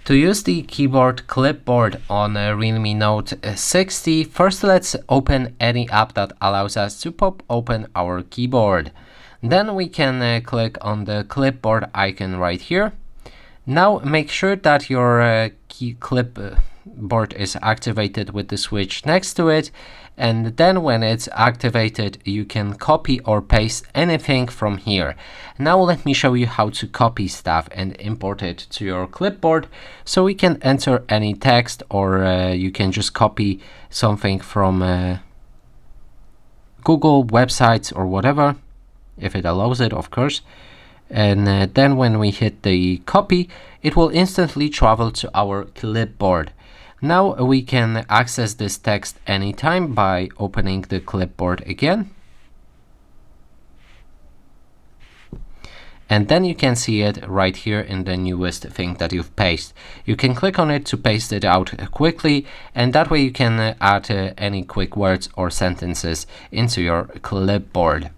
To use the keyboard Clipboard on a Realme Note 60, first let's open any app that allows us to pop open our keyboard. Then we can click on the Clipboard icon right here. Now make sure that your Clipboard is activated with the switch next to it, and then when it's activated you can copy or paste anything from here. Now let me show you how to copy stuff and import it to your clipboard. So we can enter any text, or you can just copy something from Google websites or whatever, if it allows it, of course. And then when we hit the copy, it will instantly travel to our clipboard. Now we can access this text anytime by opening the clipboard again. And then you can see it right here in the newest thing that you've pasted. You can click on it to paste it out quickly, and that way you can add any quick words or sentences into your clipboard.